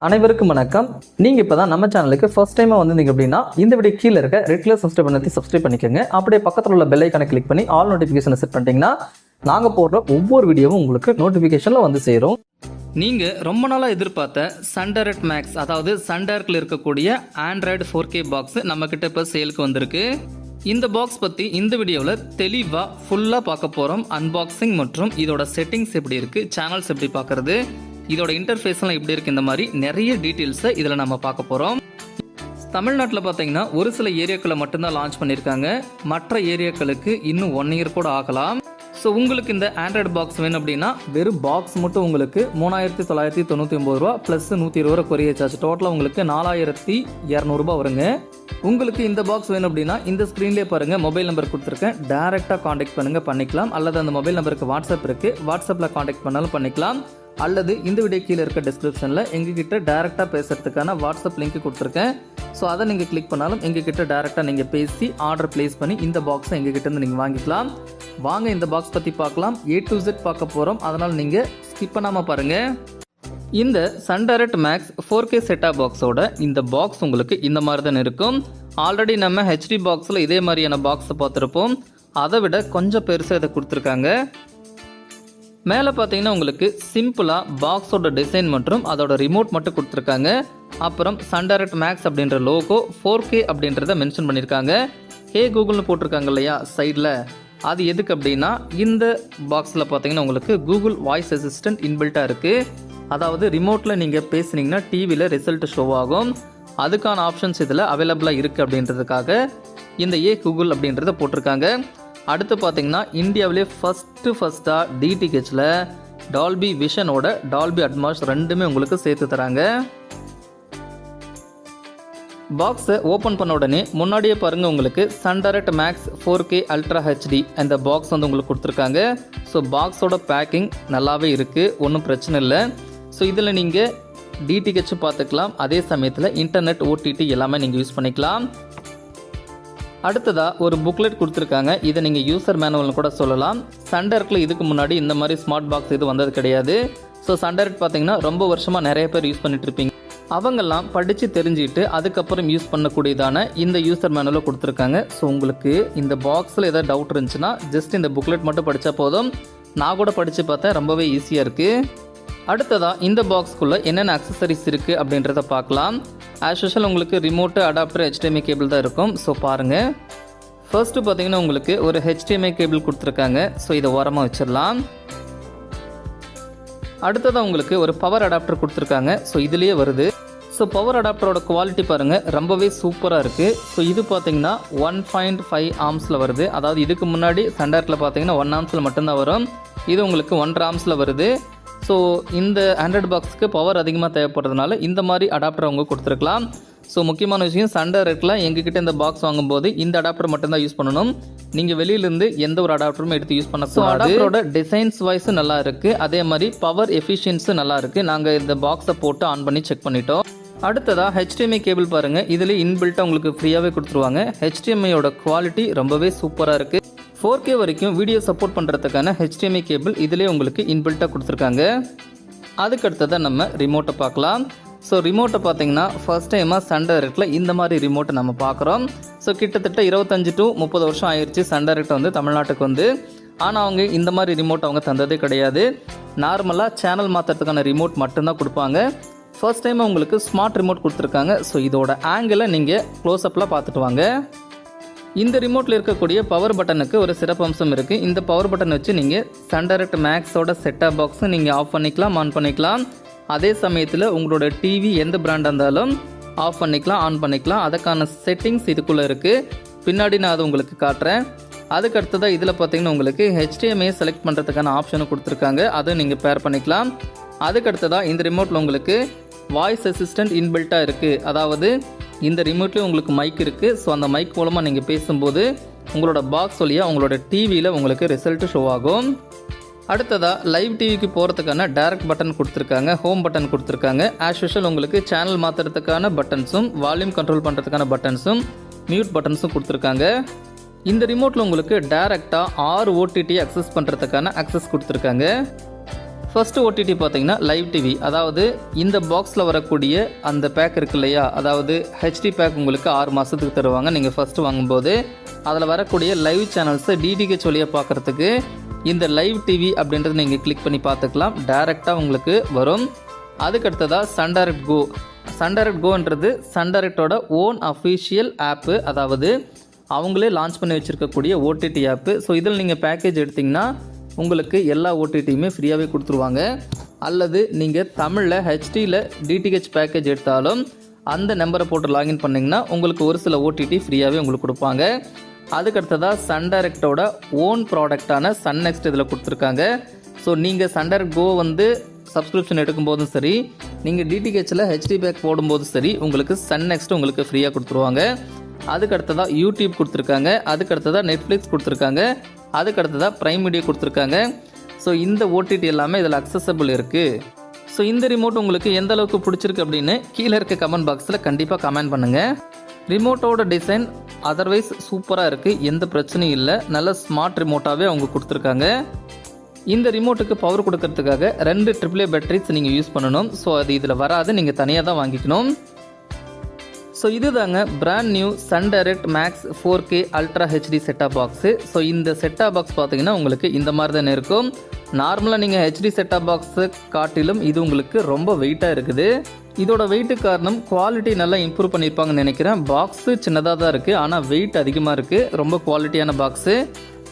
அனைவருக்கும் வணக்கம். நீங்க இப்பதான் நம்ம சேனலுக்கு ஃபர்ஸ்ட் டைமா வந்திருந்தீங்க அப்படின்னா இந்த வீடியோ கீழே இருக்க ரெட் கலர் சப்ஸ்கிரைப் பண்ணி சப்ஸ்கிரைப் பண்ணிக்கோங்க. அப்படியே பக்கத்தில் உள்ள பெல் ஐக்கானை கிளிக் பண்ணி ஆல் நோட்டிஃபிகேஷனை செட் பண்ணிட்டீங்கன்னா நாங்க போடுற ஒவ்வொரு வீடியோவும் உங்களுக்கு நோட்டிஃபிகேஷன்ல வந்து சேரும். நீங்க ரொம்ப நாளா எதிர்பார்த்த சன்டைரக்ட் மேக்ஸ், அதாவது சன்டைரக்ட்ல இருக்கக்கூடிய ஆண்ட்ராய்டு 4K பாக்ஸ் நம்ம கிட்ட இப்ப சேலுக்கு வந்திருக்கு. இந்த பாக்ஸ் பத்தி இந்த வீடியோவில் தெளிவா ஃபுல்லா பார்க்க போறோம். அன்பாக்சிங் மற்றும் இதோட செட்டிங்ஸ் எப்படி இருக்கு, சேனல்ஸ் எப்படி பார்க்கறது, இதோட இன்டர்ஃபேஸ்லாம் எப்படி இருக்கு, இந்த மாதிரி நிறைய டீட்டெயில்ஸை இதில் நம்ம பார்க்க போகிறோம். தமிழ்நாட்டில் பார்த்தீங்கன்னா ஒரு சில ஏரியாக்களை மட்டும்தான் லான்ச் பண்ணியிருக்காங்க. மற்ற ஏரியாக்களுக்கு இன்னும் 1 இயர் கூட ஆகலாம். ஸோ உங்களுக்கு இந்த ஆண்ட்ராய்டு பாக்ஸ் வேணும் அப்படின்னா வெறும் பாக்ஸ் மட்டும் உங்களுக்கு 3999 ரூபா ப்ளஸ் 120 ரூபா கொரியர் சார்ஜ், டோட்டலாக உங்களுக்கு 4200 ரூபாய் வருங்க. உங்களுக்கு இந்த பாக்ஸ் வேணும் அப்படின்னா இந்த ஸ்க்ரீன்லேயே பாருங்கள், மொபைல் நம்பர் கொடுத்துருக்கேன், டேரெக்டாக காண்டாக்ட் பண்ணிக்கலாம். அல்லது அந்த மொபைல் நம்பருக்கு வாட்ஸ்அப் இருக்குது, வாட்ஸ்அப்பில் காண்டாக்ட் பண்ணாலும் பண்ணிக்கலாம். அல்லது இந்த வீடியோ கீழே இருக்க டிஸ்கிரிப்ஷனில் எங்ககிட்ட டேரெக்டாக பேசுறதுக்கான வாட்ஸ்அப் லிங்க் கொடுத்துருக்கேன். ஸோ அதை நீங்கள் கிளிக் பண்ணாலும் எங்ககிட்ட டேரெக்டாக நீங்கள் பேசி ஆர்டர் பிளேஸ் பண்ணி இந்த பாக்ஸை எங்ககிட்ட இருந்து நீங்கள் வாங்கிக்கலாம். வாங்க இந்த பாக்ஸ் பற்றி பார்க்கலாம். A to Z பார்க்க போகிறோம், அதனால் நீங்கள் ஸ்கிப் பண்ணாமல் பாருங்கள். இந்த சன்டைரக்ட் மேக்ஸ் 4K செட்டாப் பாக்ஸோட இந்த பாக்ஸ் உங்களுக்கு இந்த மாதிரி தான் இருக்கும். ஆல்ரெடி நம்ம HD பாக்ஸில் இதே மாதிரியான பாக்ஸை பார்த்துருப்போம். அதை விட கொஞ்சம் பெருசாக இதை கொடுத்துருக்காங்க. மேலே பார்த்தீங்கன்னா உங்களுக்கு சிம்பிளாக பாக்ஸோட டிசைன் மற்றும் அதோட ரிமோட் மட்டும் கொடுத்துருக்காங்க. அப்புறம் சன்டைரக்ட் மேக்ஸ் அப்படின்ற லோகோ 4K அப்படின்றத மென்ஷன் பண்ணியிருக்காங்க. ஹே கூகுள்னு போட்டிருக்காங்க இல்லையா சைடில், அது எதுக்கு அப்படின்னா இந்த பாக்ஸில் பார்த்தீங்கன்னா உங்களுக்கு கூகுள் வாய்ஸ் அசிஸ்டன்ட் இன்பில்ட்டாக இருக்குது. அதாவது ரிமோட்டில் நீங்கள் பேசுனீங்கன்னா டிவியில் ரிசல்ட் ஷோ ஆகும். அதுக்கான ஆப்ஷன்ஸ் இதில் அவைலபிளாக இருக்குது அப்படின்றதுக்காக இந்த ஏ கூகுள் அப்படின்றத போட்டிருக்காங்க. அடுத்து பார்த்தீங்கன்னா இந்தியாவிலே ஃபஸ்ட்டாக டிடிஹெச்சில் டால்பி விஷனோட டால்பி அட்மாஸ் ரெண்டுமே உங்களுக்கு சேர்த்து தராங்க. பாக்ஸை ஓப்பன் பண்ண உடனே முன்னாடியே பாருங்கள், உங்களுக்கு Sun Direct max 4K ultra HD அந்த பாக்ஸ் வந்து உங்களுக்கு கொடுத்துருக்காங்க. ஸோ பாக்ஸோட பேக்கிங் நல்லாவே இருக்குது, ஒன்றும் பிரச்சனை இல்லை. ஸோ இதில் நீங்கள் டிடிஹெச் பார்த்துக்கலாம், அதே சமயத்தில் இன்டர்நெட் OTT எல்லாமே நீங்கள் யூஸ் பண்ணிக்கலாம். அடுத்ததாக ஒரு புக்லெட் கொடுத்துருக்காங்க, இதை நீங்கள் யூசர் மேனுவல்னு கூட சொல்லலாம். சன்டைரக்டில் இதுக்கு முன்னாடி இந்த மாதிரி ஸ்மார்ட் பாக்ஸ் இது வந்தது கிடையாது. ஸோ சன்டைரக்ட் பார்த்தீங்கன்னா ரொம்ப வருஷமாக நிறைய பேர் யூஸ் பண்ணிட்டு இருப்பீங்க. அவங்கெல்லாம் படித்து தெரிஞ்சுக்கிட்டு அதுக்கப்புறம் யூஸ் பண்ணக்கூடியதான இந்த யூசர் மேனுவலை கொடுத்துருக்காங்க. ஸோ உங்களுக்கு இந்த பாக்ஸில் ஏதாவது டவுட் இருந்துச்சுன்னா ஜஸ்ட் இந்த புக்லெட் மட்டும் படித்தா போதும். நான் கூட படித்து பார்த்தேன், ரொம்பவே ஈஸியாக இருக்குது. அடுத்ததாக இந்த பாக்ஸ்க்குள்ளே என்னென்ன அக்சசரிஸ் இருக்குது அப்படின்றத பார்க்கலாம். ஆஸ் யூஷுவல் உங்களுக்கு ரிமோட்டு, அடாப்டர், HDMI கேபிள் தான் இருக்கும். ஸோ பாருங்கள், ஃபர்ஸ்ட்டு பார்த்தீங்கன்னா உங்களுக்கு ஒரு HDMI கேபிள் கொடுத்துருக்காங்க. ஸோ இதை ஓரமாக வச்சிடலாம். அடுத்ததாக உங்களுக்கு ஒரு பவர் அடாப்டர் கொடுத்துருக்காங்க. ஸோ இதுலேயே வருது. ஸோ பவர் அடாப்டரோட குவாலிட்டி பாருங்கள், ரொம்பவே சூப்பராக இருக்குது. ஸோ இது பார்த்தீங்கன்னா 1.5 ஆம்ஸில் வருது. அதாவது இதுக்கு முன்னாடி சன்டைரக்டில் பார்த்தீங்கன்னா 1 ஆம்ஸில் மட்டும்தான் வரும். இது உங்களுக்கு 1.5 ஆம்ஸில் வருது. ஸோ இந்த ஆண்ட்ராய்டு பாக்ஸுக்கு பவர் அதிகமாக தேவைப்படுறதுனால இந்த மாதிரி அடாப்டர் அவங்க கொடுத்துருக்கலாம். ஸோ முக்கியமான விஷயம், சன்டைரக்டில் எங்ககிட்ட இந்த பாக்ஸ் வாங்கும்போது இந்த அடாப்டர் மட்டும்தான் யூஸ் பண்ணணும். நீங்கள் வெளியிலேருந்து எந்த ஒரு அடாப்டரும் எடுத்து யூஸ் பண்ண. ஸோ அடாப்டரோட டிசைன்ஸ் வைஸும் நல்லா இருக்குது, அதே மாதிரி பவர் எஃபிஷியன்ஸும் நல்லா இருக்குது. நாங்கள் இந்த பாக்ஸை போட்டு ஆன் பண்ணி செக் பண்ணிட்டோம். அடுத்ததாக HDMI கேபிள் பாருங்கள், இதில் இன்பில்ட்டாக உங்களுக்கு ஃப்ரீயாகவே கொடுத்துருவாங்க. HDMIயோட குவாலிட்டி ரொம்பவே சூப்பராக இருக்குது. 4K வரைக்கும் வீடியோ சப்போர்ட் பண்ணுறதுக்கான HDMI கேபிள் இதிலே உங்களுக்கு இன்பில்ட்டாக கொடுத்துருக்காங்க. அதுக்கடுத்ததாக நம்ம ரிமோட்டை பார்க்கலாம். ஸோ ரிமோட்டை பார்த்தீங்கன்னா ஃபர்ஸ்ட் டைமாக சன்டைரக்டில் இந்த மாதிரி ரிமோட்டை நம்ம பார்க்குறோம். ஸோ கிட்டத்தட்ட 25 to 30 வருஷம் ஆயிடுச்சு சன்டைரக்ட் வந்து தமிழ்நாட்டுக்கு வந்து. ஆனால் அவங்க இந்த மாதிரி ரிமோட் அவங்க தந்ததே கிடையாது. நார்மலாக சேனல் மாற்றுறதுக்கான ரிமோட் மட்டும்தான் கொடுப்பாங்க. ஃபர்ஸ்ட் டைம் உங்களுக்கு ஸ்மார்ட் ரிமோட் கொடுத்துருக்காங்க. ஸோ இதோட ஆங்கிளை நீங்கள் க்ளோஸ்அப்பில் பார்த்துட்டு வாங்க. இந்த ரிமோட்டில் இருக்கக்கூடிய பவர் பட்டனுக்கு ஒரு சிறப்பம்சம் இருக்குது. இந்த பவர் பட்டன் வச்சு நீங்கள் சன்டைரக்ட் மேக்ஸோட செட்டாப் பாக்ஸை நீங்கள் ஆஃப் பண்ணிக்கலாம், ஆன் பண்ணிக்கலாம். அதே சமயத்தில் உங்களோட டிவி எந்த பிராண்டாக இருந்தாலும் ஆஃப் பண்ணிக்கலாம், ஆன் பண்ணிக்கலாம். அதுக்கான செட்டிங்ஸ் இதுக்குள்ளே இருக்குது. பின்னாடி நான் அதை உங்களுக்கு காட்டுறேன். அதுக்கு அடுத்ததாக இதில் பார்த்தீங்கன்னா உங்களுக்கு HDMI செலக்ட் பண்ணுறதுக்கான ஆப்ஷனும் கொடுத்துருக்காங்க, அதை நீங்கள் பேர் பண்ணிக்கலாம். அதுக்கு அடுத்ததாக இந்த ரிமோட்டில் உங்களுக்கு வாய்ஸ் அசிஸ்டன்ட் இன்பில்ட்டாக இருக்குது. அதாவது இந்த ரிமோட்லேயும் உங்களுக்கு மைக் இருக்குது. ஸோ அந்த மைக் மூலமாக நீங்கள் பேசும்போது உங்களோட பாக்ஸ் வழியாக உங்களோட டிவியில் உங்களுக்கு ரிசல்ட் ஷோ ஆகும். அடுத்ததாக லைவ் டிவிக்கு போகிறதுக்கான டேரக்ட் பட்டன் கொடுத்துருக்காங்க, ஹோம் பட்டன் கொடுத்துருக்காங்க. ஆஸ் யூஷுவல் உங்களுக்கு சேனல் மாற்றுறதுக்கான பட்டன்ஸும், வால்யூம் கண்ட்ரோல் பண்ணுறதுக்கான பட்டன்ஸும், மியூட் பட்டன்ஸும் கொடுத்துருக்காங்க. இந்த ரிமோட்டில் உங்களுக்கு டேரெக்டாக 6 OTT அக்சஸ் பண்ணுறதுக்கான அக்சஸ் கொடுத்துருக்காங்க. ஃபர்ஸ்ட் ஓடிடி பார்த்தீங்கன்னா லைவ் டிவி, அதாவது இந்த பாக்ஸில் வரக்கூடிய அந்த பேக் இருக்கு இல்லையா, அதாவது ஹெச்டி பேக் உங்களுக்கு 6 மாதத்துக்கு தருவாங்க நீங்கள் ஃபஸ்ட்டு வாங்கும்போது. அதில் வரக்கூடிய லைவ் சேனல்ஸை டிடிஹெச் வழியாக பார்க்குறதுக்கு இந்த லைவ் டிவி அப்படின்றது நீங்கள் கிளிக் பண்ணி பார்த்துக்கலாம், டைரெக்டாக உங்களுக்கு வரும். அதுக்கடுத்ததாக Sun Direct Go. Sun Direct கோன்றது சன் டைரக்டோட ஓன் அஃபிஷியல் ஆப்பு, அதாவது அவங்களே லான்ச் பண்ணி வச்சுருக்கக்கூடிய ஓடிடி ஆப்பு. ஸோ இதில் நீங்கள் பேக்கேஜ் எடுத்திங்கன்னா உங்களுக்கு எல்லா ஓடிடியுமே ஃப்ரீயாகவே கொடுத்துருவாங்க. அல்லது நீங்கள் தமிழில் ஹெச்டியில் டிடிஹெச் பேக்கேஜ் எடுத்தாலும் அந்த நம்பரை போட்டு லாகின் பண்ணிங்கன்னா உங்களுக்கு ஒரு சில ஓடிடி ஃப்ரீயாகவே உங்களுக்கு கொடுப்பாங்க. அதுக்கடுத்ததாக சன் டைரக்டோட ஓன் ப்ராடக்டான சன் நெக்ஸ்ட் இதில் கொடுத்துருக்காங்க. ஸோ நீங்கள் சன் டைரக்ட் கோ வந்து சப்ஸ்கிரிப்ஷன் எடுக்கும்போதும் சரி, நீங்கள் டிடிஹெச்சில் ஹெச்டி பேக் போடும்போதும் சரி, உங்களுக்கு சன் நெக்ஸ்ட் உங்களுக்கு ஃப்ரீயாக கொடுத்துருவாங்க. அதுக்கடுத்ததாக யூடியூப் கொடுத்துருக்காங்க, அதுக்கடுத்ததாக நெட்ஃப்ளிக்ஸ் கொடுத்துருக்காங்க, அதுக்கடுத்ததாக ப்ரைம் வீடியோ கொடுத்துருக்காங்க. ஸோ இந்த ஓடிடி எல்லாமே இதில் அக்சசபிள் இருக்குது. ஸோ இந்த ரிமோட் உங்களுக்கு எந்த அளவுக்கு பிடிச்சிருக்கு அப்படின்னு கீழே இருக்க கமெண்ட் பாக்ஸில் கண்டிப்பாக கமெண்ட் பண்ணுங்கள். ரிமோட்டோட டிசைன் அதர்வைஸ் சூப்பராக இருக்குது, எந்த பிரச்சனையும் இல்லை, நல்ல ஸ்மார்ட் ரிமோட்டாகவே அவங்க கொடுத்துருக்காங்க. இந்த ரிமோட்டுக்கு பவர் கொடுக்கறதுக்காக 2 AAA பேட்டரிஸ் நீங்கள் யூஸ் பண்ணணும். ஸோ அது இதில் வராது, நீங்கள் தனியாக தான் வாங்கிக்கணும். ஸோ இதுதாங்க brand new Sun Direct max 4K ultra HD set top box. So இந்த செட்டாப் பாக்ஸ் பார்த்தீங்கன்னா உங்களுக்கு இந்த மாதிரி தானே இருக்கும். நார்மலாக நீங்கள் ஹெச்டி செட்டாப் பாக்ஸு காட்டிலும் இது உங்களுக்கு ரொம்ப வெயிட்டாக இருக்குது. இதோட வெயிட்டு காரணம் குவாலிட்டி நல்லா இம்ப்ரூவ் பண்ணியிருப்பாங்கன்னு நினைக்கிறேன். பாக்ஸு சின்னதாக தான் இருக்குது, ஆனால் வெயிட் அதிகமாக இருக்குது. ரொம்ப குவாலிட்டியான பாக்ஸு.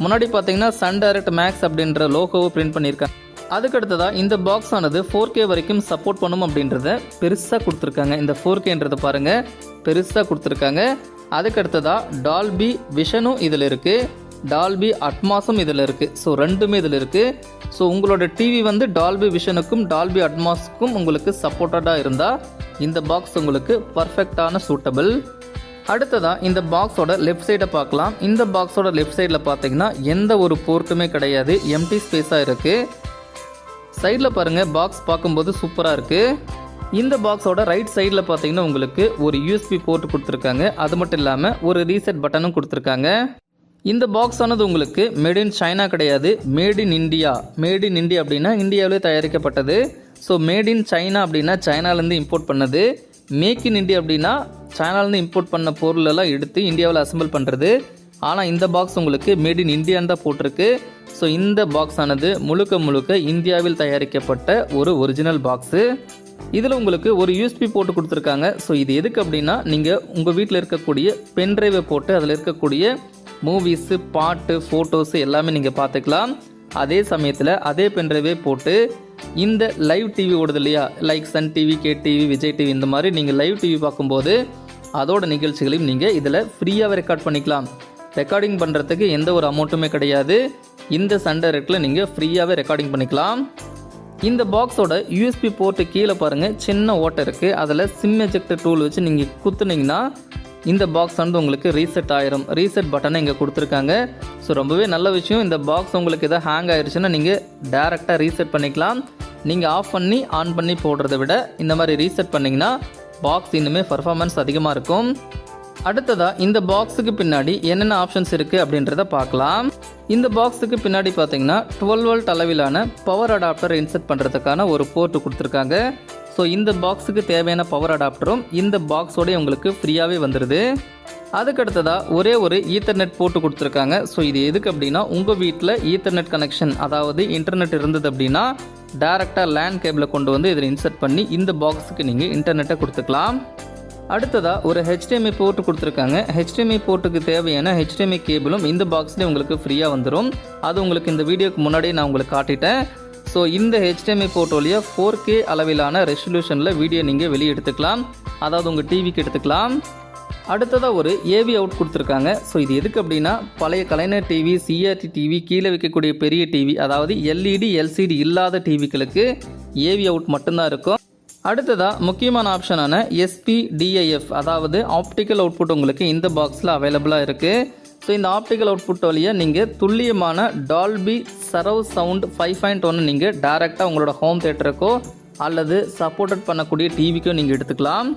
முன்னாடி பார்த்தீங்கன்னா சன் டைரக்ட் மேக்ஸ் அப்படின்ற லோகோவை பிரிண்ட் பண்ணியிருக்காங்க. அதுக்கடுத்ததாக இந்த பாக்ஸ் ஆனது 4K வரைக்கும் சப்போர்ட் பண்ணும் அப்படின்றத பெருசாக கொடுத்துருக்காங்க. இந்த 4Kன்றதை பாருங்கள், பெருசாக கொடுத்துருக்காங்க. அதுக்கடுத்ததாக டால்பி விஷனும் இதில் இருக்குது, டால்பி அட்மாஸும் இதில் இருக்குது. ஸோ ரெண்டுமே இதில் இருக்குது. ஸோ உங்களோட டிவி வந்து டால்பி விஷனுக்கும் டால்பி அட்மாஸுக்கும் உங்களுக்கு சப்போர்ட்டடாக இருந்தால் இந்த பாக்ஸ் உங்களுக்கு பர்ஃபெக்டான சூட்டபிள். அடுத்ததாக இந்த பாக்ஸோட லெஃப்ட் சைடை பார்க்கலாம். இந்த பாக்ஸோட லெஃப்ட் சைடில் பார்த்தீங்கன்னா எந்த ஒரு போர்ட்டுமே கிடையாது, எம்டி ஸ்பேஸாக இருக்குது. சைடில் பாருங்கள், பாக்ஸ் பார்க்கும்போது சூப்பராக இருக்குது. இந்த பாக்ஸோட ரைட் சைடில் பார்த்தீங்கன்னா உங்களுக்கு ஒரு யூஎஸ்பி போர்ட் கொடுத்துருக்காங்க. அது மட்டும் இல்லாமல் ஒரு ரீசெட் பட்டனும் கொடுத்துருக்காங்க. இந்த பாக்ஸ் ஆனது உங்களுக்கு மேட் இன் சைனா கிடையாது, made in India. Made in India அப்படின்னா இந்தியாவிலே தயாரிக்கப்பட்டது. ஸோ மேட் இன் சைனா அப்படின்னா சைனாலேருந்து இம்போர்ட் பண்ணது. மேக் இன் இந்தியா அப்படின்னா சைனாலேருந்து இம்போர்ட் பண்ண பொருளெல்லாம் எடுத்து இந்தியாவில் அசம்பிள் பண்ணுறது. ஆனால் இந்த பாக்ஸ் உங்களுக்கு மேட் இன் இந்தியான்னு தான் போட்டிருக்கு. ஸோ இந்த பாக்ஸ் ஆனது முழுக்க இந்தியாவில் தயாரிக்கப்பட்ட ஒரு ஒரிஜினல் பாக்ஸு. இதில் உங்களுக்கு ஒரு யூஎஸ்பி போட்டு கொடுத்துருக்காங்க. ஸோ இது எதுக்கு அப்படின்னா நீங்கள் உங்கள் வீட்டில் இருக்கக்கூடிய பென்ட்ரைவை போட்டு அதில் இருக்கக்கூடிய மூவிஸு, பாட்டு, ஃபோட்டோஸு எல்லாமே நீங்கள் பார்த்துக்கலாம். அதே சமயத்தில் அதே பென்ட்ரைவே போட்டு இந்த லைவ் டிவி ஓடுது இல்லையா, like Sun TV, K TV, Vijay TV, இந்த மாதிரி நீங்கள் லைவ் டிவி பார்க்கும்போது அதோட நிகழ்ச்சிகளையும் நீங்கள் இதில் ஃப்ரீயாகவே ரெக்கார்ட் பண்ணிக்கலாம். ரெக்கார்டிங் பண்ணுறதுக்கு எந்த ஒரு அமௌண்ட்டுமே கிடையாது. இந்த சன் டைரக்டில் நீங்கள் ஃப்ரீயாகவே ரெக்கார்டிங் பண்ணிக்கலாம். இந்த பாக்ஸோட யூஎஸ்பி போர்ட்டு கீழே பாருங்கள், சின்ன ஓட்டை இருக்குது. அதில் சிம் எஜெக்டர் டூல் வச்சு நீங்கள் குத்துனீங்கன்னா இந்த பாக்ஸ் வந்து உங்களுக்கு ரீசெட் ஆயிரும். ரீசெட் பட்டனை இங்கே கொடுத்துருக்காங்க. ஸோ ரொம்பவே நல்ல விஷயம். இந்த பாக்ஸ் உங்களுக்கு எதாவது ஹேங் ஆயிடுச்சுன்னா நீங்கள் டேரெக்டாக ரீசெட் பண்ணிக்கலாம். நீங்கள் ஆஃப் பண்ணி ஆன் பண்ணி போடுறத விட இந்த மாதிரி ரீசெட் பண்ணிங்கன்னா பாக்ஸ் இன்னுமே பர்ஃபார்மன்ஸ் அதிகமாக இருக்கும். அடுத்ததாக இந்த பாக்ஸுக்கு பின்னாடி என்னென்ன ஆப்ஷன்ஸ் இருக்குது அப்படின்றத பார்க்கலாம். இந்த பாக்ஸுக்கு பின்னாடி பார்த்தீங்கன்னா 12 வோல்ட் அளவிலான பவர் அடாப்டர் இன்செர்ட் பண்ணுறதுக்கான ஒரு போர்ட்டு கொடுத்துருக்காங்க. ஸோ இந்த பாக்ஸுக்கு தேவையான பவர் அடாப்டரும் இந்த பாக்ஸோடய உங்களுக்கு ஃப்ரீயாகவே வந்துடுது. அதுக்கடுத்ததாக ஒரே ஒரு ஈத்தர்நெட் போட்டு கொடுத்துருக்காங்க. ஸோ இது எதுக்கு அப்படின்னா உங்கள் வீட்டில் ஈத்தர்நெட் கனெக்ஷன், அதாவது இன்டர்நெட் இருந்தது அப்படின்னா டேரெக்டாக லேண்ட் கேபிளை கொண்டு வந்து இதில் இன்செர்ட் பண்ணி இந்த பாக்ஸுக்கு நீங்கள் இன்டர்நெட்டை கொடுத்துக்கலாம். அடுத்ததாக ஒரு HDMI போர்ட்டு கொடுத்துருக்காங்க. HDMI போர்ட்டுக்கு தேவையான HDMI கேபிளும் இந்த பாக்ஸ்லேயே உங்களுக்கு ஃப்ரீயாக வந்துடும். அது உங்களுக்கு இந்த வீடியோக்கு முன்னாடியே நான் உங்களுக்கு காட்டிட்டேன். ஸோ இந்த HDMI போர்ட் வழியாக 4K அளவிலான ரெசல்யூஷனில் வீடியோ நீங்கள் வெளியே எடுத்துக்கலாம், அதாவது உங்கள் டிவிக்கு எடுத்துக்கலாம். அடுத்ததாக ஒரு AV அவுட் கொடுத்துருக்காங்க. ஸோ இது எதுக்கு அப்படின்னா பழைய கலைஞர் டிவி, CRT டிவி, கீழே வைக்கக்கூடிய பெரிய டிவி, அதாவது LED, LCD இல்லாத டிவிகளுக்கு AV அவுட் மட்டும்தான் இருக்கும். அடுத்ததாக முக்கியமான ஆப்ஷனான SPDIF, அதாவது ஆப்டிக்கல் அவுட்புட் உங்களுக்கு இந்த பாக்ஸில் அவைலபிளாக இருக்குது. ஸோ இந்த ஆப்டிக்கல் அவுட்புட் வழியாக நீங்கள் துல்லியமான டால்பி சரவ் சவுண்ட் 5.1 நீங்கள் டைரெக்டாக உங்களோட ஹோம் தியேட்டருக்கோ அல்லது சப்போர்ட்டட் பண்ணக்கூடிய டிவிக்கோ நீங்கள் எடுத்துக்கலாம்.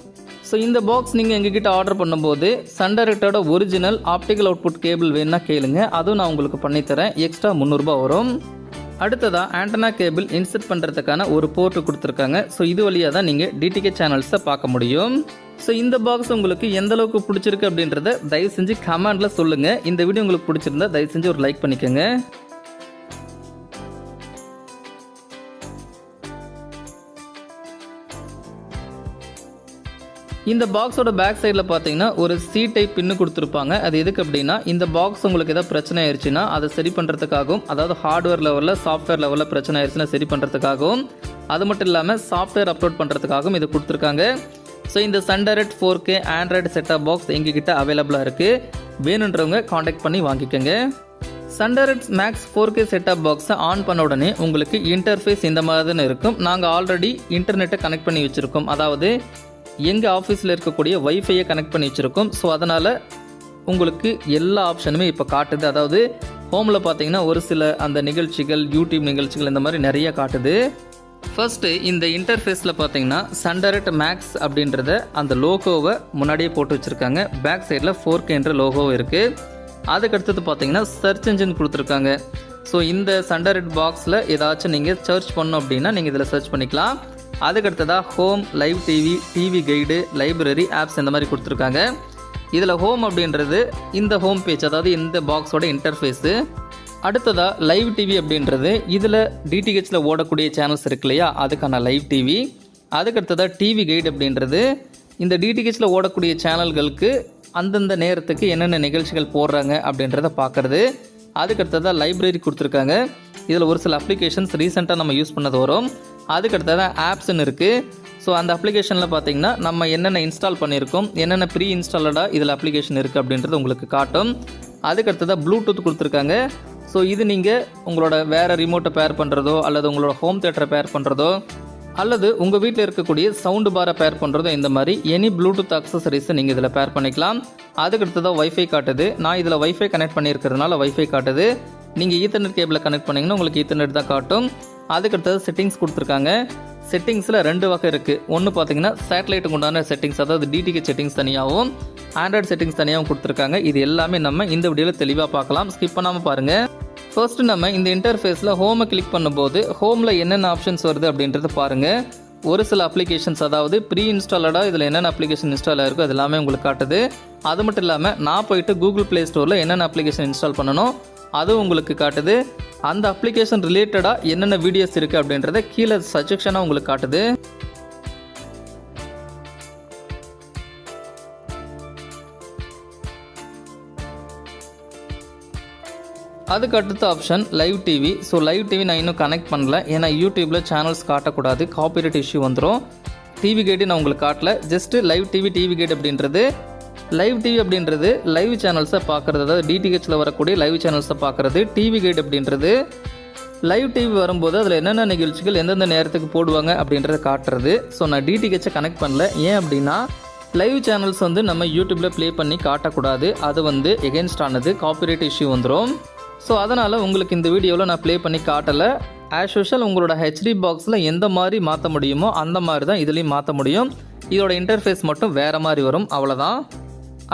ஸோ இந்த பாக்ஸ் நீங்கள் எங்ககிட்ட ஆர்டர் பண்ணும்போது சன் டைரக்டோட ஒரிஜினல் ஆப்டிக்கல் அவுட்புட் கேபிள் வேணுன்னா கேளுங்க, அதுவும் நான் உங்களுக்கு பண்ணித்தரேன். எக்ஸ்ட்ரா 300 ரூபாய் வரும். அடுத்ததாக ஆண்டனா கேபிள் இன்சர்ட் பண்ணுறதுக்கான ஒரு போர்ட்டு கொடுத்துருக்காங்க. ஸோ இது வழியாக தான் நீங்கள் டிடிகே சேனல்ஸை பார்க்க முடியும். ஸோ இந்த பாக்ஸ் உங்களுக்கு எந்த அளவுக்கு பிடிச்சிருக்கு அப்படின்றத தயவு செஞ்சு கமெண்டில் சொல்லுங்கள். இந்த வீடியோ உங்களுக்கு பிடிச்சிருந்தா தயவு செஞ்சு ஒரு லைக் பண்ணிக்கோங்க. இந்த பாக்ஸோட பேக் சைடில் பார்த்தீங்கன்னா ஒரு சி டைப் பின்னு கொடுத்துருப்பாங்க. அது எதுக்கு அப்படின்னா இந்த பாக்ஸ் உங்களுக்கு ஏதாவது பிரச்சனை ஆயிடுச்சுன்னா அதை சரி பண்ணுறதுக்காகவும், அதாவது ஹார்ட்வேர் லெவலில் சாஃப்ட்வேர் லெவலில் பிரச்சனை ஆயிடுச்சுன்னா சரி பண்ணுறதுக்காகவும், அது மட்டும் இல்லாமல் சாஃப்ட்வேர் அப்லோட் பண்ணுறதுக்காகவும் இது கொடுத்துருக்காங்க. ஸோ இந்த Sun Direct 4K Android set top box எங்ககிட்ட அவைலபிளாக இருக்குது. வேணுன்றவங்க காண்டாக்ட் பண்ணி வாங்கிக்கோங்க. சன்டைரக்ட் மேக்ஸ் 4K செட்டாப் பாக்ஸை ஆன் பண்ண உடனே உங்களுக்கு இன்டர்ஃபேஸ் இந்த மாதிரி தான் இருக்கும். நாங்கள் ஆல்ரெடி இன்டர்நெட்டை கனெக்ட் பண்ணி வச்சுருக்கோம். அதாவது எங்கள் ஆஃபீஸில் இருக்கக்கூடிய வைஃபையை கனெக்ட் பண்ணி வச்சுருக்கோம். ஸோ அதனால் உங்களுக்கு எல்லா ஆப்ஷனுமே இப்போ காட்டுது. அதாவது ஹோமில் பார்த்தீங்கன்னா ஒரு சில அந்த நிகழ்ச்சிகள், யூடியூப் நிகழ்ச்சிகள் இந்த மாதிரி நிறைய காட்டுது. ஃபர்ஸ்ட்டு இந்த இன்டர்ஃபேஸில் பார்த்தீங்கன்னா சன்டைரக்ட் மேக்ஸ் அப்படின்றத அந்த லோகோவை முன்னாடியே போட்டு வச்சுருக்காங்க. பேக் சைடில் 4Kன்ற லோகோ இருக்குது. அதுக்கடுத்தது பார்த்தீங்கன்னா சர்ச் இன்ஜின் கொடுத்துருக்காங்க. ஸோ இந்த சன்டைரக்ட் பாக்ஸில் ஏதாச்சும் நீங்கள் சர்ச் பண்ணோம் அப்படின்னா நீங்கள் இதில் சர்ச் பண்ணிக்கலாம். அதுக்கடுத்ததாக home, live TV, TV guide, library, apps இந்த மாதிரி கொடுத்துருக்காங்க. இதில் ஹோம் அப்படின்றது இந்த ஹோம் பேஜ், அதாவது இந்த பாக்ஸோட இன்டர்ஃபேஸு. அடுத்ததாக லைவ் டிவி அப்படின்றது இதில் டிடிஹெச்சில் ஓடக்கூடிய சேனல்ஸ் இருக்கு இல்லையா, அதுக்கான லைவ் டிவி. அதுக்கடுத்ததாக டிவி கைடு அப்படின்றது இந்த டிடிஹெச்சில் ஓடக்கூடிய சேனல்களுக்கு அந்தந்த நேரத்துக்கு என்னென்ன நிகழ்ச்சிகள் போடுறாங்க அப்படின்றத பார்க்குறது. அதுக்கடுத்ததாக லைப்ரரி கொடுத்துருக்காங்க. இதில் ஒரு சில அப்ளிகேஷன்ஸ் ரீசெண்டாக நம்ம யூஸ் பண்ணது வரும். அதுக்கடுத்ததாக ஆப்ஸ்ன்னு இருக்குது. ஸோ அந்த அப்ளிகேஷனில் பார்த்தீங்கன்னா நம்ம என்னென்ன இன்ஸ்டால் பண்ணியிருக்கோம், என்னென்ன ப்ரீ இன்ஸ்டாலடாக இதில் அப்ளிகேஷன் இருக்குது அப்படின்றது உங்களுக்கு காட்டும். அதுக்கடுத்ததாக ப்ளூடூத் கொடுத்துருக்காங்க. ஸோ இது நீங்கள் உங்களோட வேறு ரிமோட்டை பேர் பண்ணுறதோ, அல்லது உங்களோட ஹோம் தியேட்டரை பேர் பண்ணுறதோ, அல்லது உங்கள் வீட்டில் இருக்கக்கூடிய சவுண்டு பாரை பேர் பண்ணுறதோ, இந்த மாதிரி எனி ப்ளூடூத் அக்சசரிஸை நீங்கள் இதில் பேர் பண்ணிக்கலாம். அதுக்கடுத்ததாக வைஃபை காட்டுது. நான் இதில் வைஃபை கனெக்ட் பண்ணியிருக்கிறதுனால வைஃபை காட்டுது. நீங்கள் ஈத்தர்நெட் கேபிளை கனெக்ட் பண்ணிங்கன்னா உங்களுக்கு ஈத்தர்நெட் தான் காட்டும். அதுக்கடுத்தது செட்டிங்ஸ் கொடுத்துருக்காங்க. செட்டிங்ஸில் 2 வகை இருக்குது. ஒன்று பார்த்தீங்கன்னா சேட்டலைட்டுக்கு உண்டான செட்டிங்ஸ், அதாவது டிடிஹெச் செட்டிங்ஸ் தனியாகவும், ஆண்ட்ராய்டு செட்டிங்ஸ் தனியாகவும் கொடுத்துருக்காங்க. இது எல்லாமே நம்ம இந்த வீடியோவில் தெளிவாக பார்க்கலாம். ஸ்கிப் பண்ணாமல் பாருங்கள். ஃபர்ஸ்ட்டு நம்ம இந்த இன்டர்ஃபேஸில் ஹோமை கிளிக் பண்ணும்போது ஹோமில் என்னென்ன ஆப்ஷன்ஸ் வருது அப்படின்றத பாருங்கள். ஒரு சில அப்ளிகேஷன்ஸ், அதாவது ப்ரீ இன்ஸ்டாலடாக இதில் என்னென்ன அப்ளிகேஷன் இன்ஸ்டால் ஆகிருக்கோ அது எல்லாமே உங்களுக்கு காட்டுது. அது மட்டும் இல்லாமல் நான் போயிட்டு கூகுள் ப்ளே ஸ்டோரில் என்னென்ன அப்ளிகேஷன் இன்ஸ்டால் பண்ணணும் அதுவும் உங்களுக்கு காட்டுது. அந்த அப்ளிகேஷன் ரிலேட்டடாக என்னென்ன வீடியோஸ் இருக்குது அப்படின்றத கீழே சஜெக்ஷனாக உங்களுக்கு காட்டுது. அதுக்கு அடுத்த option live TV. So live TV நான் இன்னும் கனெக்ட் பண்ணல, ஏன்னா யூடியூப்பில் சேனல்ஸ் காட்டக்கூடாது, காப்பிரைட் இஷ்யூ வந்துடும். டிவி கைடு நான் உங்களுக்கு காட்டல, just live TV, TV guide அப்படின்றது. லைவ் டிவி அப்படின்றது லைவ் சேனல்ஸை பார்க்குறது, அதாவது டிடிஹெச்சில் வரக்கூடிய லைவ் சேனல்ஸை பார்க்குறது. டிவி கைடு அப்படின்றது லைவ் டிவி வரும்போது அதில் என்னென்ன நிகழ்ச்சிகள் எந்தெந்த நேரத்துக்கு போடுவாங்க அப்படின்றத காட்டுறது. ஸோ நான் டிடிஹெச்சை கனெக்ட் பண்ணல. ஏன் அப்படின்னா லைவ் சேனல்ஸ் நம்ம யூடியூப்பில் ப்ளே பண்ணி காட்டக்கூடாது, அது எகென்ஸ்ட் ஆனது, காப்பிரைட் இஷ்யூ வந்துடும். ஸோ அதனால் உங்களுக்கு இந்த வீடியோவில் நான் ப்ளே பண்ணி காட்டலை. ஆஸ் யூஷுவல் உங்களோட ஹெச்டி பாக்ஸில் எந்த மாதிரி மாற்ற முடியுமோ அந்த மாதிரி தான் இதுலேயும் மாற்ற முடியும். இதோட இன்டர்ஃபேஸ் மட்டும் வேறு மாதிரி வரும், அவ்வளோதான்.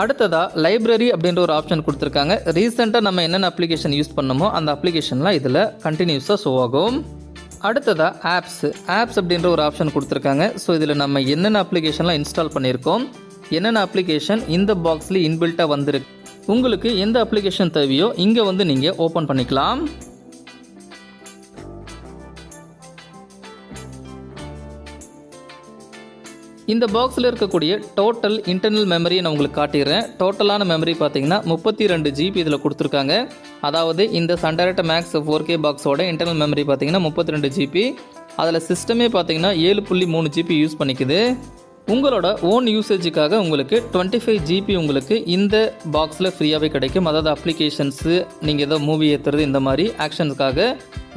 அடுத்ததாக லைப்ரரி அப்படின்ற ஒரு ஆப்ஷன் கொடுத்துருக்காங்க. ரீசெண்டாக நம்ம என்னென்ன அப்ளிகேஷன் யூஸ் பண்ணமோ அந்த அப்ளிகேஷன்லாம் இதில் கண்டினியூஸாக ஷோ ஆகும். அடுத்ததாக ஆப்ஸ் அப்படின்ற ஒரு ஆப்ஷன் கொடுத்துருக்காங்க. ஸோ இதில் நம்ம என்னென்ன அப்ளிகேஷன்லாம் இன்ஸ்டால் பண்ணியிருக்கோம், என்னென்ன அப்ளிகேஷன் இந்த பாக்ஸில் இன்பில்ட்டாக வந்திருக்கு, உங்களுக்கு எந்த அப்ளிகேஷன் தேவையோ இங்கே நீங்கள் ஓப்பன் பண்ணிக்கலாம். இந்த பாக்ஸில் இருக்கக்கூடிய டோட்டல் இன்டர்னல் மெமரியை நான் உங்களுக்கு காட்டிடுறேன். டோட்டலான மெமரி பார்த்தீங்கன்னா 32 GB இதில் கொடுத்துருக்காங்க. அதாவது இந்த சன்டைரக்ட் மேக்ஸ் 4K பாக்ஸோட இன்டர்னல் மெமரி பார்த்தீங்கன்னா 32 GB. அதில் சிஸ்டமே பார்த்தீங்கன்னா 7.3 GB யூஸ் பண்ணிக்குது. உங்களோட ஓன் யூசேஜுக்காக உங்களுக்கு 25 GB உங்களுக்கு இந்த பாக்ஸில் ஃப்ரீயாகவே கிடைக்கும். அதாவது அப்ளிகேஷன்ஸு, நீங்கள் ஏதோ மூவி ஏற்றுறது, இந்த மாதிரி ஆக்ஷன்ஸுக்காக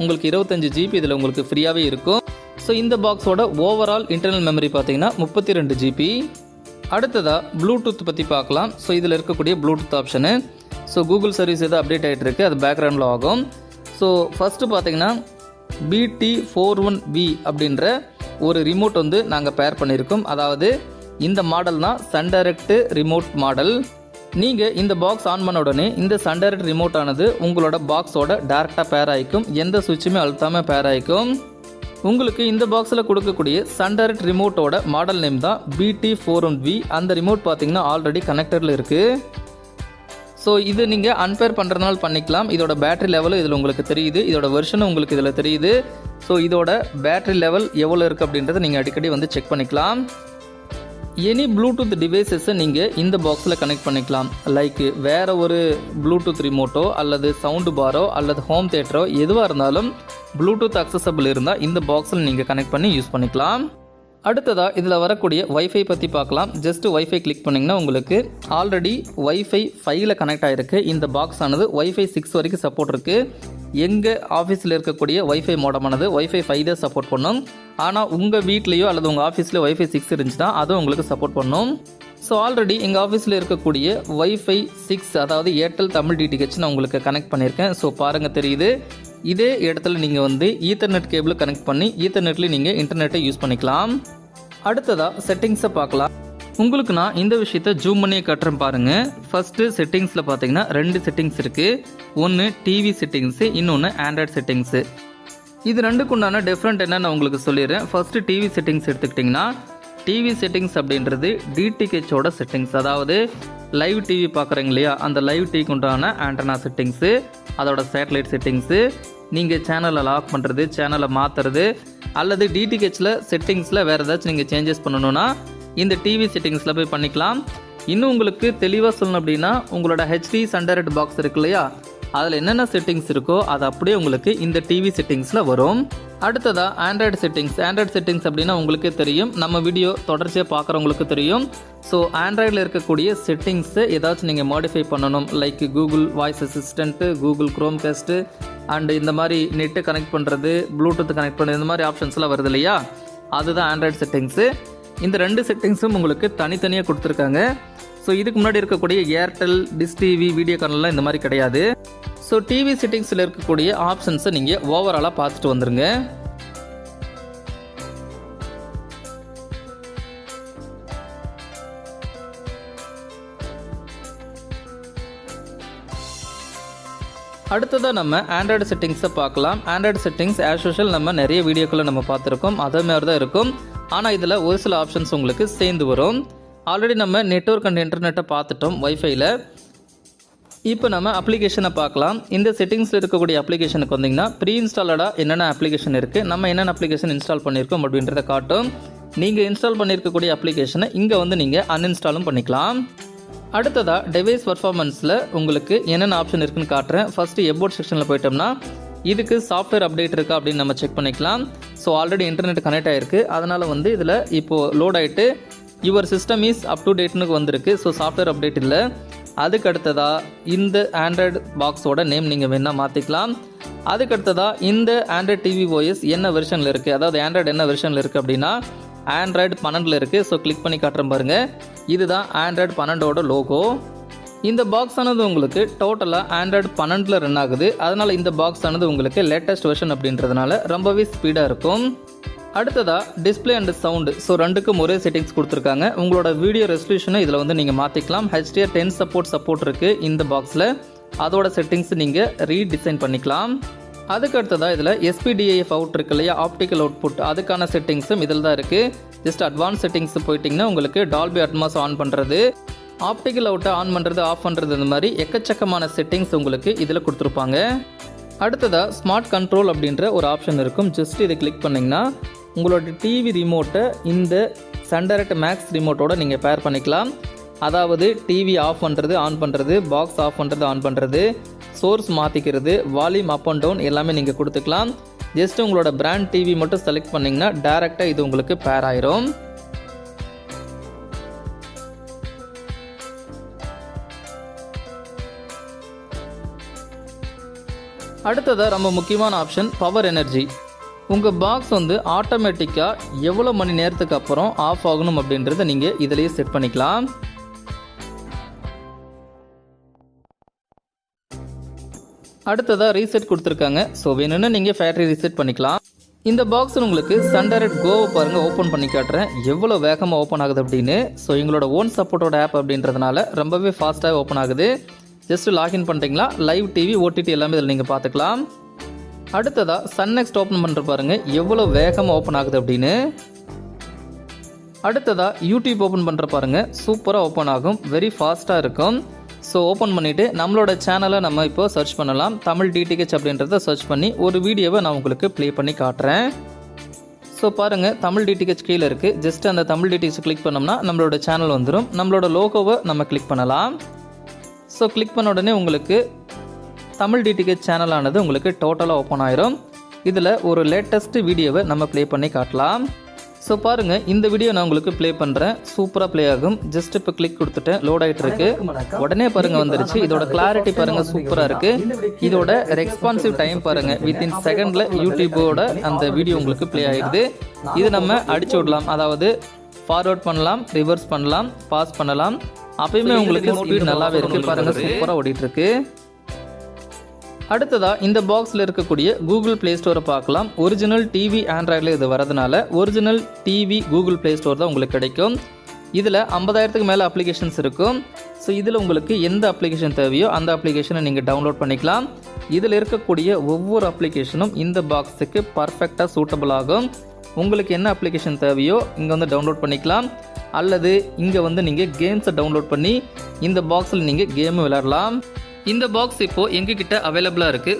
உங்களுக்கு 25 GB இதில் உங்களுக்கு ஃப்ரீயாகவே இருக்கும். ஸோ இந்த பாக்ஸோட ஓவரால் இன்டர்னல் மெமரி பார்த்தீங்கன்னா 32 GB. அடுத்ததாக ப்ளூடூத் பற்றி பார்க்கலாம். ஸோ இதில் இருக்கக்கூடிய Bluetooth option, so Google service எதோ அப்டேட் ஆகிட்டு இருக்குது, அது பேக்ரவுண்டில் ஆகும். ஸோ ஃபஸ்ட்டு பார்த்தீங்கன்னா BT41V அப்படின்ற ஒரு ரிமோட் நாங்கள் பேர் பண்ணியிருக்கோம். அதாவது இந்த மாடல் தான் சன்டைரக்ட் ரிமோட் மாடல். நீங்கள் இந்த பாக்ஸ் ஆன் பண்ண உடனே இந்த சன்டைரக்ட் ரிமோட் ஆனது உங்களோட பாக்ஸோட டேரெக்டாக பேர் ஆகிக்கும். எந்த சுவிட்சுமே அழுத்தாமல் பேர் ஆகிக்கும். உங்களுக்கு இந்த பாக்ஸில் கொடுக்கக்கூடிய சன்டைரக்ட் ரிமோட்டோட மாடல் நேம் தான் BT41V. அந்த ரிமோட் பார்த்தீங்கன்னா ஆல்ரெடி கனெக்டரில் இருக்குது. ஸோ இது நீங்கள் அன்பேர் பண்ணுறதுனால பண்ணிக்கலாம். இதோட பேட்டரி லெவலும் இதில் உங்களுக்கு தெரியுது, இதோட வெர்ஷனும் உங்களுக்கு இதில் தெரியுது. ஸோ இதோட பேட்டரி லெவல் எவ்வளோ இருக்குது அப்படின்றத நீங்கள் அடிக்கடி வந்து செக் பண்ணிக்கலாம். எனி ப்ளூடூத் டிவைசஸை நீங்கள் இந்த பாக்ஸில் கனெக்ட் பண்ணிக்கலாம். லைக் வேறு ஒரு ப்ளூடூத் ரிமோட்டோ அல்லது சவுண்டு பாரோ அல்லது ஹோம் தியேட்டரோ எதுவாக இருந்தாலும் ப்ளூடூத் அக்சசபிள் இருந்தால் இந்த பாக்ஸில் நீங்கள் கனெக்ட் பண்ணி யூஸ் பண்ணிக்கலாம். அடுத்ததாக இதில் வரக்கூடிய வைஃபை பற்றி பார்க்கலாம். ஜஸ்ட்டு வைஃபை கிளிக் பண்ணிங்கன்னா உங்களுக்கு ஆல்ரெடி வைஃபை 5ல் கனெக்ட் ஆகிருக்கு. இந்த பாக்ஸ் ஆனது வைஃபை 6 வரைக்கும் சப்போர்ட் இருக்குது. எங்கள் ஆஃபீஸில் இருக்கக்கூடிய வைஃபை மோடமானது வைஃபை 5 தான் சப்போர்ட் பண்ணும். ஆனால் உங்கள் வீட்லேயோ அல்லது உங்கள் ஆஃபீஸ்லேயோ வைஃபை 6 இருந்துச்சுன்னா அதுவும் உங்களுக்கு சப்போர்ட் பண்ணும். ஸோ ஆல்ரெடி எங்கள் ஆஃபீஸில் இருக்கக்கூடிய வைஃபை 6 அதாவது ஏர்டெல் தமிழ் DTH நான் உங்களுக்கு கனெக்ட் பண்ணியிருக்கேன். ஸோ பாருங்கள் தெரியுது. இதே இடத்துல நீங்கள் வந்து ஈத்தர்நெட் கேபிள் கனெக்ட் பண்ணி ஈத்தர்நெட்லேயும் நீங்கள் இன்டர்நெட்டை யூஸ் பண்ணிக்கலாம். அடுத்ததாக செட்டிங்ஸை பார்க்கலாம். உங்களுக்கு நான் இந்த விஷயத்தை ஜூம் பண்ணி காட்டுறேன் பாருங்கள். ஃபஸ்ட்டு செட்டிங்ஸில் பார்த்தீங்கன்னா 2 செட்டிங்ஸ் இருக்குது. ஒன்று டிவி செட்டிங்ஸு, இன்னொன்று ஆண்ட்ராய்ட் செட்டிங்ஸு. இது ரெண்டுக்கு உண்டான டிஃப்ரெண்ட் என்னன்னு நான் உங்களுக்கு சொல்லிடுறேன். ஃபஸ்ட்டு டிவி செட்டிங்ஸ் எடுத்துக்கிட்டிங்கன்னா டிவி செட்டிங்ஸ் அப்படின்றது DTHோட செட்டிங்ஸ். அதாவது லைவ் டிவி பார்க்குறீங்க இல்லையா, அந்த லைவ் டிவிக்கு உண்டான ஆண்டனா செட்டிங்ஸு, அதோட சேட்டலைட் செட்டிங்ஸு, நீங்கள் சேனலை லாக் பண்ணுறது, சேனலை மாற்றுறது அல்லது DTHல செட்டிங்ஸில் வேறு ஏதாச்சும் நீங்கள் சேஞ்சஸ் பண்ணணுன்னா இந்த டிவி செட்டிங்ஸில் போய் பண்ணிக்கலாம். இன்னும் உங்களுக்கு தெளிவாக சொல்லணும் அப்படின்னா உங்களோட HD சன்டைரக்ட் பாக்ஸ் இருக்கு இல்லையா, அதில் என்னென்ன செட்டிங்ஸ் இருக்கோ அது அப்படியே உங்களுக்கு இந்த டிவி செட்டிங்ஸில் வரும். அடுத்ததாக ஆண்ட்ராய்டு செட்டிங்ஸ். ஆண்ட்ராய்டு செட்டிங்ஸ் அப்படின்னா உங்களுக்கே தெரியும், நம்ம வீடியோ தொடர்ச்சியாக பார்க்குறவங்களுக்கு தெரியும். ஸோ ஆண்ட்ராய்டில் இருக்கக்கூடிய செட்டிங்ஸை ஏதாச்சும் நீங்கள் மாடிஃபை பண்ணணும், like Google voice assistant, Google chrome cost and இந்த மாதிரி நெட்டு கனெக்ட் பண்ணுறது, ப்ளூடூத் கனெக்ட் பண்ணுறது, இந்த மாதிரி ஆப்ஷன்ஸ்லாம் வருது இல்லையா, அதுதான் ஆண்ட்ராய்டு செட்டிங்ஸு. இந்த 2 செட்டிங்ஸும் உங்களுக்கு தனித்தனியாக கொடுத்துருக்காங்க. ஸோ இதுக்கு முன்னாடி இருக்கக்கூடிய ஏர்டெல், டிஷ் டிவி, வீடியோகான்லாம் இந்த மாதிரி கிடையாது. ஸோ டிவி செட்டிங்ஸில் இருக்கக்கூடிய ஆப்ஷன்ஸை நீங்கள் ஓவராலாக பார்த்துட்டு வந்துடுங்க. அடுத்ததாக நம்ம ஆண்ட்ராய்டு செட்டிங்ஸை பார்க்கலாம். ஆண்ட்ராய்டு செட்டிங்ஸ் ஆஸ் யூஷுவல் நம்ம நிறைய வீடியோக்களை நம்ம பார்த்துருக்கோம், அதே மாதிரி தான் இருக்கும். ஆனால் இதில் ஒரு சில ஆப்ஷன்ஸ் உங்களுக்கு சேர்ந்து வரும். ஆல்ரெடி நம்ம நெட்வொர்க் அண்ட் இன்டர்நெட்டை பார்த்துட்டோம் வைஃபைல. இப்போ நம்ம அப்ளிகேஷனை பார்க்கலாம். இந்த செட்டிங்ஸில் இருக்கக்கூடிய அப்ளிகேஷனுக்கு வந்தீங்கன்னா ப்ரீ இன்ஸ்டாலடாக என்னென்ன அப்ளிகேஷன் இருக்குது, நம்ம என்னென்ன அப்ளிகேஷன் இன்ஸ்டால் பண்ணியிருக்கோம் அப்படின்றத காட்டும். நீங்கள் இன்ஸ்டால் பண்ணியிருக்கக்கூடிய அப்ளிகேஷனை இங்கே வந்து நீங்கள் அன்இன்ஸ்டாலும் பண்ணிக்கலாம். அடுத்ததாக டிவைஸ் பர்ஃபார்மன்ஸில் உங்களுக்கு என்னென்ன ஆப்ஷன் இருக்குன்னு காட்டுறேன். ஃபஸ்ட்டு எபோட் செக்ஷனில் போயிட்டோம்னா இதுக்கு சாஃப்ட்வேர் அப்டேட் இருக்கா அப்படின்னு நம்ம செக் பண்ணிக்கலாம். ஸோ ஆல்ரெடி இன்டர்நெட் கனெக்ட் ஆகிருக்கு, அதனால் வந்து இதில் இப்போது லோட் ஆகிட்டு your system is up to டேட்னு வந்திருக்கு. ஸோ சாஃப்ட்வேர் அப்டேட் இல்லை. அதுக்கு அடுத்ததாக இந்த ஆண்ட்ராய்டு பாக்ஸோட நேம் நீங்கள் வேணால் மாற்றிக்கலாம். அதுக்கு அடுத்ததாக இந்த ஆண்ட்ராய்டு டிவி OS என்ன வெர்ஷனில் இருக்குது, அதாவது ஆண்ட்ராய்டு என்ன வெர்ஷனில் இருக்குது அப்படின்னா ஆண்ட்ராய்டு 12 இருக்குது. ஸோ கிளிக் பண்ணி காட்டுறேன் பாருங்கள், இதுதான் ஆண்ட்ராய்டு 12ஓட லோகோ. இந்த பாக்ஸ் ஆனது உங்களுக்கு டோட்டலாக ஆண்ட்ராய்டு 12 ரன் ஆகுது. அதனால் இந்த பாக்ஸ் ஆனது உங்களுக்கு லேட்டஸ்ட் வெர்ஷன் அப்படின்றதுனால ரொம்பவே ஸ்பீடாக இருக்கும். அடுத்ததாக டிஸ்பிளே அண்ட் சவுண்டு. ஸோ ரெண்டுக்கும் ஒரே செட்டிங்ஸ் கொடுத்துருக்காங்க. உங்களோட வீடியோ ரெசல்யூஷனை இதில் வந்து நீங்கள் மாற்றிக்கலாம். HDR10 சப்போர்ட் இருக்குது இந்த பாக்ஸில். அதோட செட்டிங்ஸ் நீங்கள் ரீடிசைன் பண்ணிக்கலாம். அதுக்கு அடுத்ததாக இதில் SPDIF அவுட் இருக்கு இல்லையா, ஆப்டிக்கல் அவுட்புட், அதுக்கான செட்டிங்ஸும் இதில் தான் இருக்குது. ஜஸ்ட் அட்வான்ஸ் செட்டிங்ஸ் போயிட்டிங்கன்னா உங்களுக்கு டால்பி அட்மாஸ் ஆன் பண்ணுறது, ஆப்டிக்கல் அவுட்டை ஆன் பண்ணுறது, ஆஃப் பண்ணுறது, இந்த மாதிரி எக்கச்சக்கமான செட்டிங்ஸ் உங்களுக்கு இதில் கொடுத்துருப்பாங்க. அடுத்ததாக ஸ்மார்ட் கண்ட்ரோல் அப்படின்ற ஒரு ஆப்ஷன் இருக்கும். ஜஸ்ட் இதை கிளிக் பண்ணிங்கன்னா உங்களோட டிவி ரிமோட்டை இந்த சன்டைரக்ட் மேக்ஸ் ரிமோட்டோட நீங்கள் பேர் பண்ணிக்கலாம். அதாவது டிவி ஆஃப் பண்ணுறது, ஆன் பண்ணுறது, பாக்ஸ் ஆஃப் பண்ணுறது, ஆன் பண்ணுறது, சோர்ஸ் மாற்றிக்கிறது, வால்யூம் அப் அண்ட் டவுன் எல்லாமே நீங்கள் கொடுத்துக்கலாம். ஜஸ்ட் உங்களோட பிராண்ட் டிவி மட்டும் செலக்ட் பண்ணிங்கன்னா டேரெக்டாக இது உங்களுக்கு பேர் ஆயிரும். அடுத்ததாக ரொம்ப முக்கியமான ஆப்ஷன் பவர் எனர்ஜி. உங்கள் பாக்ஸ் வந்து ஆட்டோமேட்டிக்காக எவ்வளோ மணி நேரத்துக்கு அப்புறம் ஆஃப் ஆகணும் அப்படின்றத நீங்கள் இதிலேயே செட் பண்ணிக்கலாம். அடுத்ததாக ரீசெட் கொடுத்துருக்காங்க. ஸோ வேணும்னா நீங்கள் ஃபேக்ட்ரி ரீசெட் பண்ணிக்கலாம். இந்த பாக்ஸில் உங்களுக்கு சன்டைரக்ட் கோவை பாருங்கள் ஓப்பன் பண்ணி காட்டுறேன் எவ்வளோ வேகமாக ஓப்பன் ஆகுது அப்படின்னு. ஸோ எங்களோட ஓன் சப்போர்ட்டோட ஆப் அப்படின்றதுனால ரொம்பவே ஃபாஸ்ட்டாக ஓப்பன் ஆகுது. ஜஸ்ட் லாகின் பண்ணிட்டீங்களா லைவ் டிவி ஓடிடி எல்லாமே இதில் நீங்கள் பார்த்துக்கலாம். அடுத்ததாக சன் நெக்ஸ்ட் ஓப்பன் பண்ணுற பாருங்கள் எவ்வளோ வேகமாக ஓப்பன் ஆகுது அப்படின்னு. அடுத்ததாக யூடியூப் ஓப்பன் பண்ணுற பாருங்கள் சூப்பராக ஓப்பன் ஆகும், வெரி ஃபாஸ்ட்டாக இருக்கும். ஸோ ஓப்பன் பண்ணிவிட்டு நம்மளோட சேனலை நம்ம இப்போ சர்ச் பண்ணலாம். தமிழ் டிடிஹெச் அப்படின்றத சர்ச் பண்ணி ஒரு வீடியோவை நான் உங்களுக்கு ப்ளே பண்ணி காட்டுறேன். ஸோ பாருங்கள் தமிழ் டிடிஹெச் கீழே இருக்குது. ஜஸ்ட் அந்த தமிழ் டிடிஹெச் கிளிக் பண்ணோம்னா நம்மளோட சேனல் வந்துடும். நம்மளோட லோகோவை நம்ம கிளிக் பண்ணலாம். ஸோ கிளிக் பண்ண உடனே உங்களுக்கு தமிழ் டிடிஹெச் சேனலானது உங்களுக்கு டோட்டலாக ஓப்பன் ஆயிரும். இதில் ஒரு லேட்டஸ்ட் வீடியோவை நம்ம ப்ளே பண்ணி காட்டலாம். ஸோ பாருங்கள் இந்த வீடியோ நான் உங்களுக்கு ப்ளே பண்ணுறேன், சூப்பராக ப்ளே ஆகும். ஜஸ்ட் இப்போ கிளிக் கொடுத்துட்டேன், லோட் ஆகிட்டு இருக்கு. உடனே பாருங்கள் வந்துருச்சு. இதோட கிளாரிட்டி பாருங்கள் சூப்பராக இருக்குது. இதோட ரெஸ்பான்சிவ் டைம் பாருங்கள் வித்தின் செகண்டில் யூடியூபோட அந்த வீடியோ உங்களுக்கு ப்ளே ஆகிடுது. இது நம்ம அடிச்சு விடலாம், அதாவது ஃபார்வர்ட் பண்ணலாம், ரிவர்ஸ் பண்ணலாம், பாஸ் பண்ணலாம். அப்பயுமே உங்களுக்கு ஸ்பீட் நல்லாவே இருக்குது பாருங்கள், சூப்பராக ஓடிட்டு இருக்கு. அடுத்ததாக இந்த பாக்ஸில் இருக்கக்கூடிய கூகுள் ப்ளே ஸ்டோரை பார்க்கலாம். ஒரிஜினல் டிவி ஆண்ட்ராய்டில் இது வரதுனால original TV Google play store தான் உங்களுக்கு கிடைக்கும். இதில் 50,000க்கு மேலே அப்ளிகேஷன்ஸ் இருக்கும். ஸோ இதில் உங்களுக்கு எந்த அப்ளிகேஷன் தேவையோ அந்த அப்ளிகேஷனை நீங்கள் டவுன்லோட் பண்ணிக்கலாம். இதில் இருக்கக்கூடிய ஒவ்வொரு அப்ளிகேஷனும் இந்த பாக்ஸுக்கு பர்ஃபெக்டாக சூட்டபிள் ஆகும். உங்களுக்கு என்ன அப்ளிகேஷன் தேவையோ இங்கே வந்து டவுன்லோட் பண்ணிக்கலாம். அல்லது இங்கே வந்து நீங்கள் கேம்ஸை டவுன்லோட் பண்ணி இந்த பாக்ஸில் நீங்கள் கேமும் விளையாடலாம். இந்த பாக்ஸ் இப்போது எங்ககிட்ட அவைலபிளாக இருக்குது.